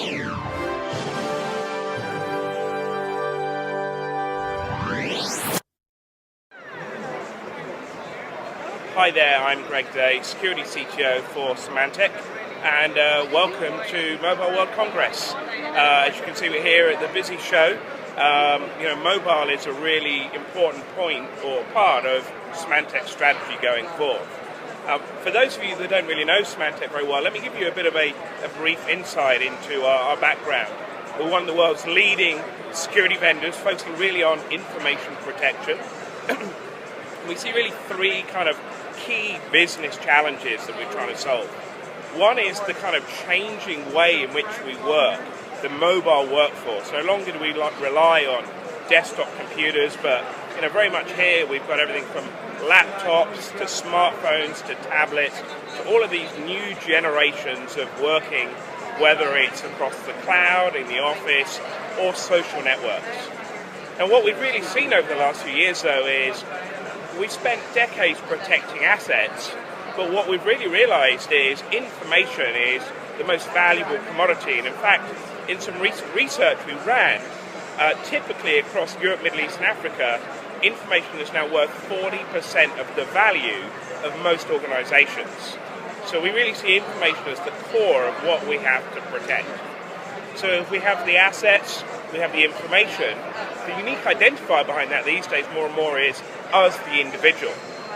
Hi there, I'm Greg Day, Security CTO for Symantec, and welcome to Mobile World Congress. As you can see, we're here at the busy show. Mobile is a really important point or part of Symantec's strategy going forward. For those of you that don't really know Symantec very well, let me give you a bit of a brief insight into our background. We're one of the world's leading security vendors, focusing really on information protection. We see really three kind of key business challenges that we're trying to solve. One is the kind of changing way in which we work, the mobile workforce. No longer do we rely on desktop computers, but very much here we've got everything from laptops to smartphones to tablets to all of these new generations of working, whether it's across the cloud, in the office, or social networks. And what we've really seen over the last few years, though, is we've spent decades protecting assets, but what we've really realized is information is the most valuable commodity. And in fact, in some recent research we ran, typically across Europe, Middle East, and Africa, information is now worth 40% of the value of most organizations. So we really see information as the core of what we have to protect. So if we have the assets, we have the information, the unique identifier behind that these days more and more is us, the individual.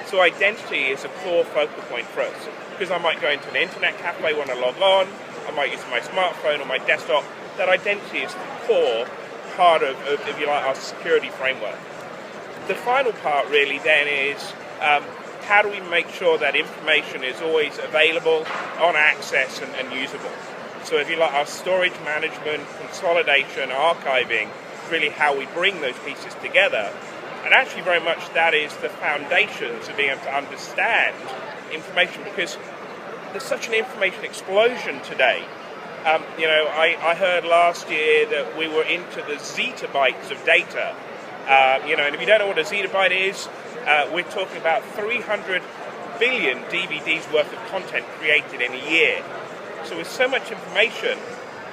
So identity is a core focal point for us, because I might go into an internet cafe, want to log on, I might use my smartphone or my desktop. That identity is the core part of if you like, our security framework. The final part really then is how do we make sure that information is always available, on access and usable. So if you like, our storage management, consolidation, archiving, really how we bring those pieces together. And actually very much that is the foundation to being able to understand information, because there's such an information explosion today. I heard last year that we were into the zettabytes of data. And if you don't know what a zettabyte is, we're talking about 300 billion DVDs worth of content created in a year. So with so much information,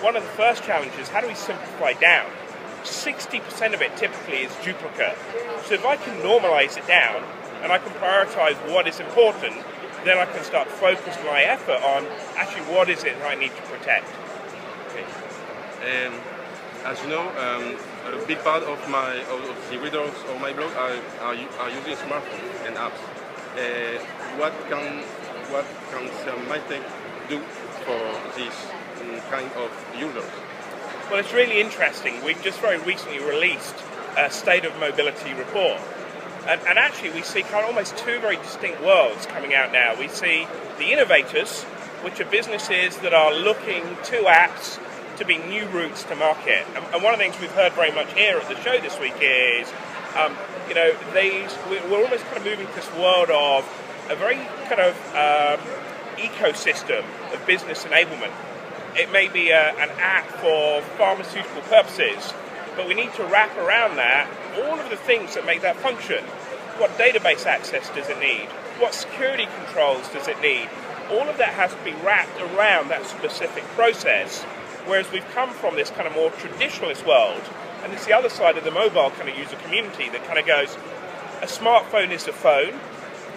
one of the first challenges is how do we simplify down? 60% of it typically is duplicate. So if I can normalize it down and I can prioritize what is important, then I can start focusing my effort on actually what is it that I need to protect. Okay. And as you know, a big part of the readers of my blog are using smartphones and apps. What can Symantec do for this kind of users? Well, it's really interesting. We've just very recently released a State of Mobility report. And actually we see kind of almost two very distinct worlds coming out now. We see the innovators, which are businesses that are looking to apps to be new routes to market. And one of the things we've heard very much here at the show this week is, we're almost kind of moving to this world of a very kind of ecosystem of business enablement. It may be an app for pharmaceutical purposes, but we need to wrap around that all of the things that make that function. What database access does it need? What security controls does it need? All of that has to be wrapped around that specific process, whereas we've come from this kind of more traditionalist world, and it's the other side of the mobile kind of user community that kind of goes, a smartphone is a phone,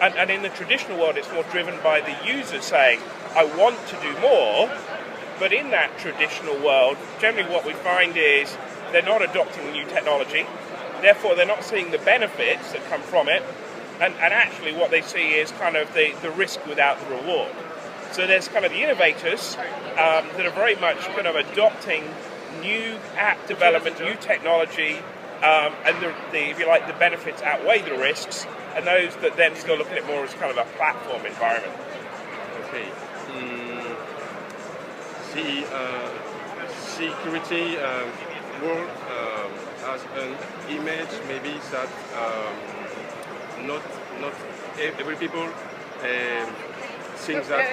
and in the traditional world it's more driven by the user saying, I want to do more. But in that traditional world, generally what we find is they're not adopting new technology, therefore they're not seeing the benefits that come from it, and actually what they see is kind of the risk without the reward. So there's kind of the innovators that are very much kind of adopting new app development, new technology, and if you like, the benefits outweigh the risks, and those that then still look at it more as kind of a platform environment. Okay. The security world has an image maybe that not every people think that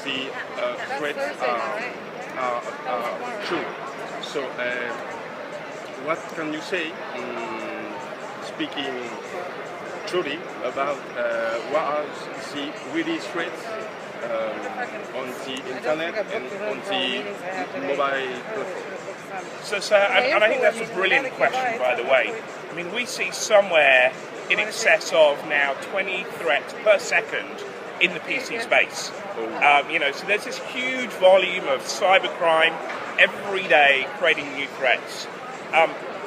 the threats are true. So what can you say, speaking truly, about what are the really threats on the internet and on the mobile platform? And I think that's a brilliant question, by the way. I mean, we see somewhere in excess of now 20 threats per second in the PC space. So there's this huge volume of cybercrime every day creating new threats.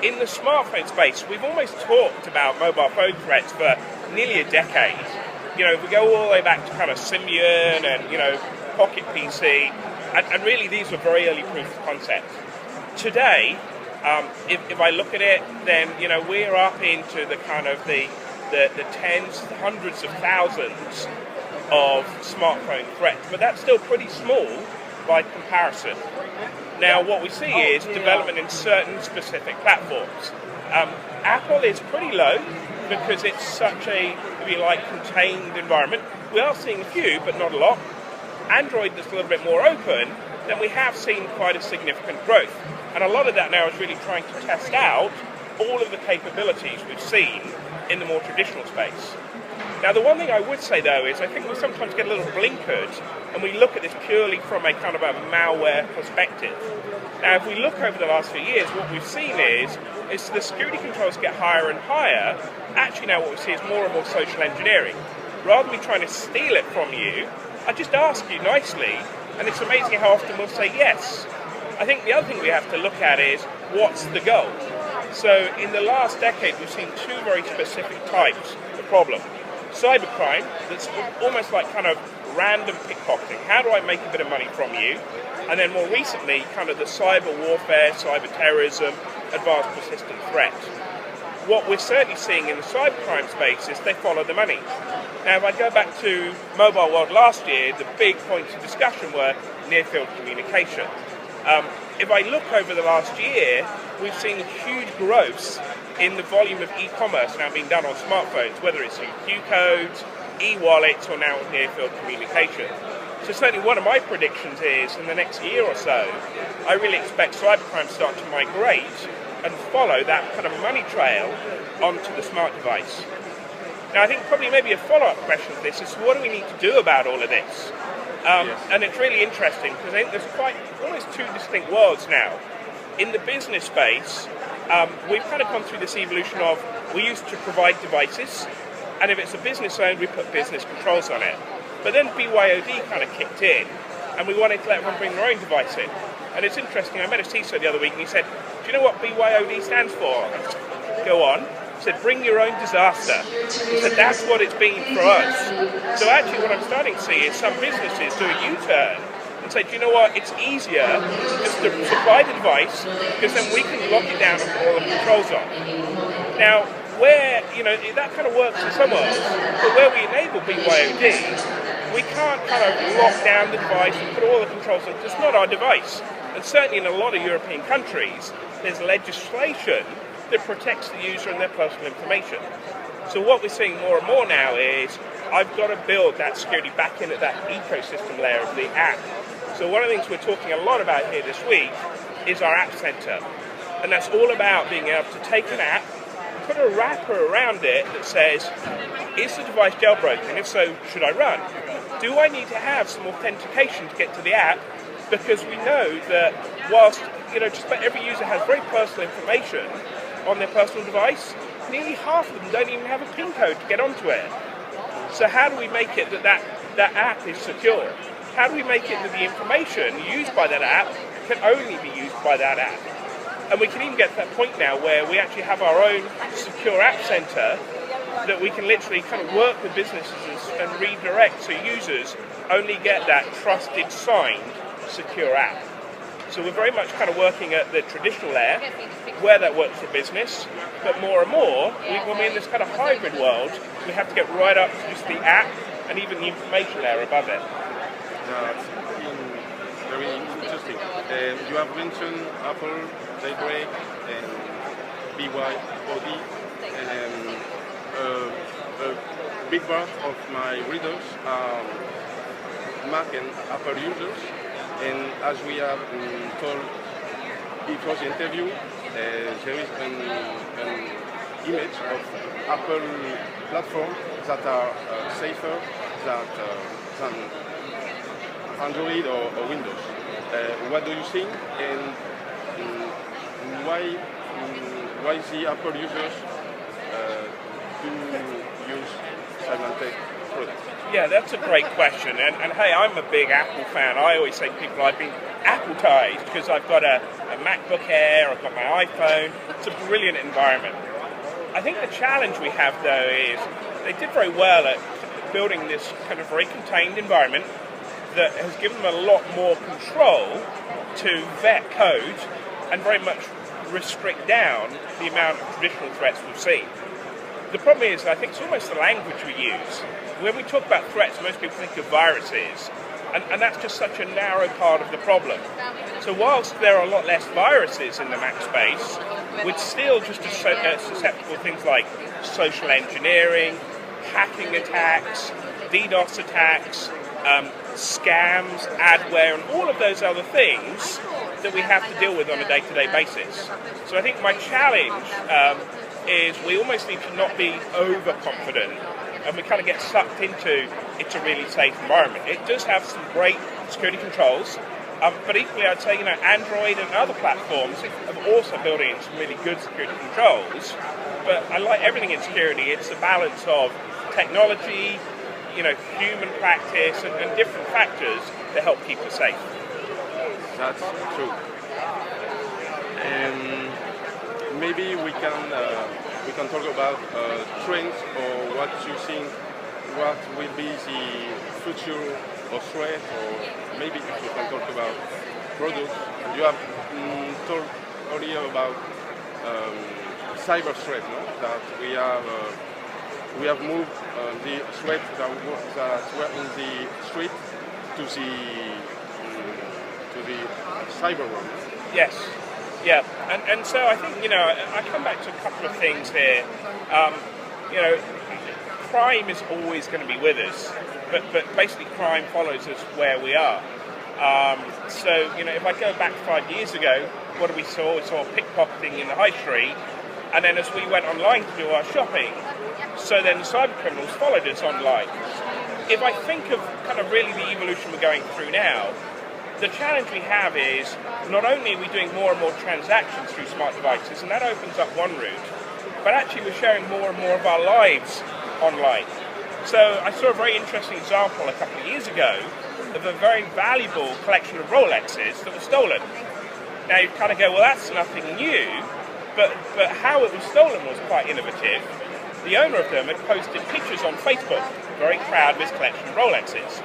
In the smartphone space, we've almost talked about mobile phone threats for nearly a decade. If we go all the way back to kind of Symbian and, Pocket PC, and really these were very early proof of concept. Today, if I look at it, then, we're up into the kind of the tens, hundreds of thousands of smartphone threats, but that's still pretty small by comparison. Now, what we see is development in certain specific platforms. Apple is pretty low because it's such a, if you like, contained environment. We are seeing a few, but not a lot. Android that's a little bit more open, then we have seen quite a significant growth. And a lot of that now is really trying to test out all of the capabilities we've seen in the more traditional space. Now, the one thing I would say, though, is I think we sometimes get a little blinkered and we look at this purely from a kind of a malware perspective. Now, if we look over the last few years, what we've seen is the security controls get higher and higher. Actually, now what we see is more and more social engineering. Rather than me trying to steal it from you, I just ask you nicely, and it's amazing how often we'll say yes. I think the other thing we have to look at is what's the goal? So in the last decade, we've seen two very specific types of problem. Cybercrime, that's almost like kind of random pickpocketing. How do I make a bit of money from you? And then more recently, kind of the cyber warfare, cyber terrorism, advanced persistent threat. What we're certainly seeing in the cybercrime space is they follow the money. Now, if I go back to Mobile World last year, the big points of discussion were near-field communication. If I look over the last year, we've seen huge growth in the volume of e-commerce now being done on smartphones, whether it's Q codes, e-wallets, or now near-field communication. So certainly one of my predictions is in the next year or so, I really expect cybercrime to start to migrate and follow that kind of money trail onto the smart device. Now, I think probably maybe a follow-up question to this is, what do we need to do about all of this? And it's really interesting because I think there's quite almost two distinct worlds now. In the business space, we've kind of gone through this evolution of we used to provide devices, and if it's a business owned, we put business controls on it. But then BYOD kind of kicked in, and we wanted to let everyone bring their own device in. And it's interesting, I met a CTO the other week, and he said, do you know what BYOD stands for? Go on. He said, bring your own disaster. He said, that's what it's been for us. So actually what I'm starting to see is some businesses do a U-turn and say, do you know what, it's easier just to supply the device because then we can lock it down and put all the controls on. Now, where, that kind of works in some ways, but where we enable BYOD, we can't kind of lock down the device and put all the controls on. It's not our device. And certainly in a lot of European countries, there's legislation that protects the user and their personal information. So what we're seeing more and more now is I've got to build that security back in at that ecosystem layer of the app. So one of the things we're talking a lot about here this week is our app center. And that's all about being able to take an app, put a wrapper around it that says, is the device jailbroken? If so, should I run? Do I need to have some authentication to get to the app? Because we know that whilst just about every user has very personal information on their personal device, nearly half of them don't even have a PIN code to get onto it. So how do we make it that app is secure? How do we make it that the information used by that app can only be used by that app? And we can even get to that point now where we actually have our own secure app center that we can literally kind of work with businesses and redirect so users only get that trusted, signed, secure app. So we're very much kind of working at the traditional layer, where that works for business, but more and more, when we're in this kind of hybrid world, we have to get right up to just the app and even the information layer above it. That's very interesting. You have mentioned Apple, Jailbreak, and BYOD. A big part of my readers are Mac and Apple users. And as we have told before the interview, there is an image of Apple platforms that are safer than Android or Windows. What do you think, and why the Apple users do use Symantec products? Yeah, that's a great question. And hey, I'm a big Apple fan. I always say to people I've been Appletized because I've got a MacBook Air, I've got my iPhone. It's a brilliant environment. I think the challenge we have, though, is they did very well at building this kind of very contained environment that has given them a lot more control to vet code and very much restrict down the amount of traditional threats we've seen. The problem is, I think it's almost the language we use. When we talk about threats, most people think of viruses, and that's just such a narrow part of the problem. So whilst there are a lot less viruses in the Mac space, we're still just as susceptible to things like social engineering, hacking attacks, DDoS attacks, scams, adware, and all of those other things that we have to deal with on a day-to-day basis. So I think my challenge is we almost need to not be overconfident, and we kind of get sucked into it's a really safe environment. It does have some great security controls, but equally I'd say Android and other platforms are also building in some really good security controls. But I like everything in security. It's a balance of technology, human practice, and different factors that help keep us safe. That's true. And maybe we can talk about trends, or what you think, what will be the future of threat, or maybe we can talk about products. You have talked earlier about cyber threat, no? That we have moved the threat that were in the street to the cyber world. Yes. Yeah, and so I think, I come back to a couple of things here. Crime is always going to be with us, but basically crime follows us where we are. So, if I go back 5 years ago, what did we saw? We saw pickpocketing in the high street, and then as we went online to do our shopping, so then the cyber criminals followed us online. If I think of kind of really the evolution we're going through now, the challenge we have is not only are we doing more and more transactions through smart devices, and that opens up one route, but actually we're sharing more and more of our lives online. So I saw a very interesting example a couple of years ago of a very valuable collection of Rolexes that was stolen. Now you kind of go, well, that's nothing new, but how it was stolen was quite innovative. The owner of them had posted pictures on Facebook, very proud of his collection of Rolexes.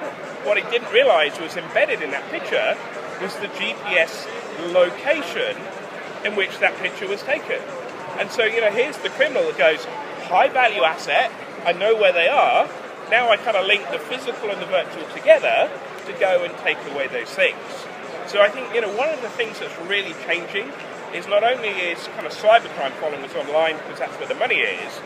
What he didn't realise was embedded in that picture was the GPS location in which that picture was taken. And so, here's the criminal that goes, high value asset, I know where they are, now I kind of link the physical and the virtual together to go and take away those things. So I think, one of the things that's really changing is not only is kind of cybercrime following us online because that's where the money is,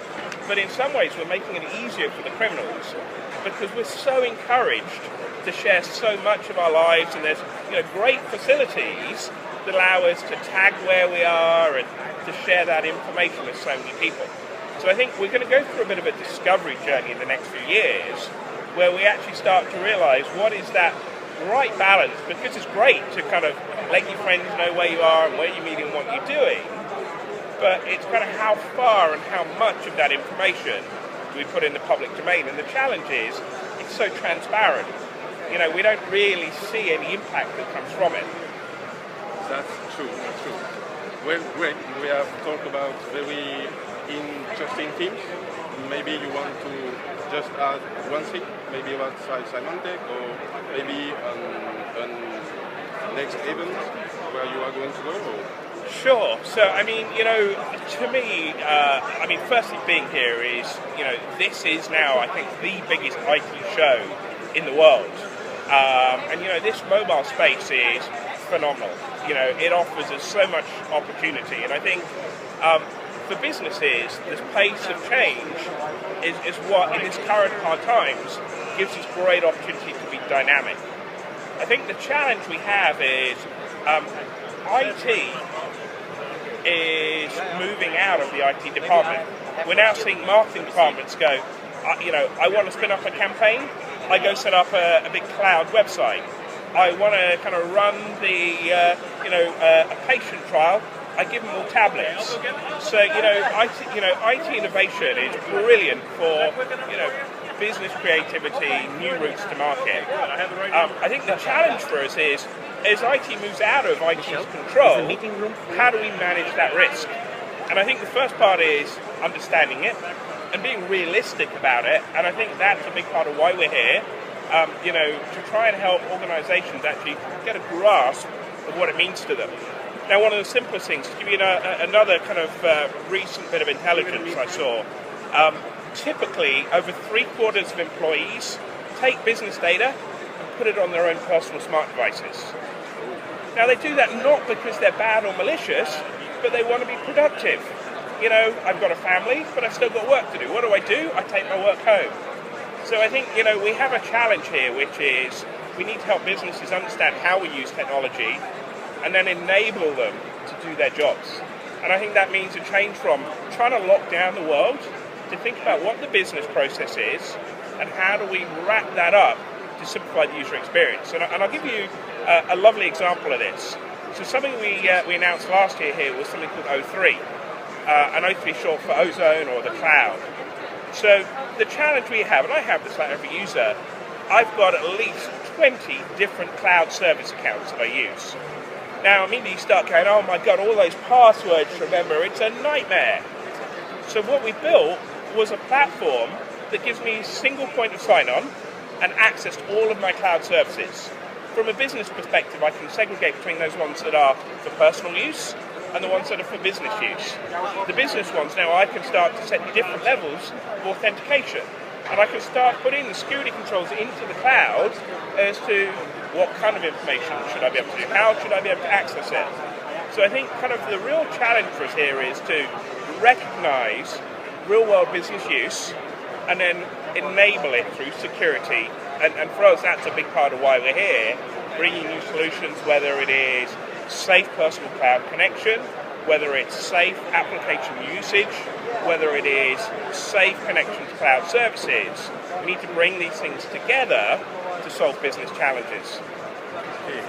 but in some ways we're making it easier for the criminals because we're so encouraged to share so much of our lives, and there's great facilities that allow us to tag where we are and to share that information with so many people. So I think we're going to go through a bit of a discovery journey in the next few years where we actually start to realise what is that right balance, because it's great to kind of let your friends know where you are and where you're meeting and what you're doing, but it's kind of how far and how much of that information do we put in the public domain. And the challenge is it's so transparent. We don't really see any impact that comes from it. That's true. Well, great. We have talked about very interesting things. Maybe you want to just add one thing, maybe about Symantec, or maybe on next event where you are going to go? Or? Sure. So, to me, firstly being here is, this is now, I think, the biggest IT show in the world. This mobile space is phenomenal. It offers us so much opportunity, and I think for businesses, this pace of change is what, in these current hard times, gives us great opportunity to be dynamic. I think the challenge we have is IT is moving out of the IT department. We're now seeing marketing departments go, I want to spin up a campaign, I go set up a big cloud website. I want to kind of run a patient trial, I give them all tablets. So IT innovation is brilliant for business creativity, new routes to market. I think the challenge for us is, as IT moves out of IT's control, how do we manage that risk? And I think the first part is understanding it and being realistic about it. And I think that's a big part of why we're here, to try and help organizations actually get a grasp of what it means to them. Now, one of the simplest things, to give you another kind of recent bit of intelligence I saw, typically over 3/4 of employees take business data and put it on their own personal smart devices. Now, they do that not because they're bad or malicious, but they want to be productive. I've got a family, but I've still got work to do. What do? I take my work home. So I think, we have a challenge here, which is we need to help businesses understand how we use technology and then enable them to do their jobs. And I think that means a change from trying to lock down the world to think about what the business process is and how do we wrap that up to simplify the user experience. And I'll give you a lovely example of this. So something we announced last year here was something called O3. And O3 is short for ozone or the cloud. So the challenge we have, and I have this like every user, I've got at least 20 different cloud service accounts that I use. Now immediately you start going, oh my god, all those passwords to remember, it's a nightmare. So what we built was a platform that gives me a single point of sign-on and access to all of my cloud services. From a business perspective, I can segregate between those ones that are for personal use and the ones that are for business use. The business ones, now I can start to set different levels of authentication. And I can start putting the security controls into the cloud as to what kind of information should I be able to do, how should I be able to access it. So I think kind of the real challenge for us here is to recognize real-world business use and then enable it through security. And for us, that's a big part of why we're here, bringing new solutions, whether it is safe personal cloud connection, whether it's safe application usage, whether it is safe connection to cloud services. We need to bring these things together to solve business challenges. Okay.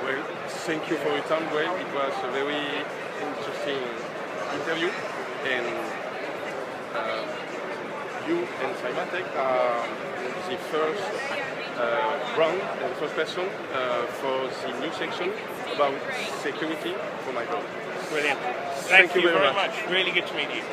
Well, thank you for your time, Gwen. It was a very interesting interview, and you and Symantec are the first brand and first person for the new section about security for my blog. Brilliant. Thank you very much. Really good to meet you.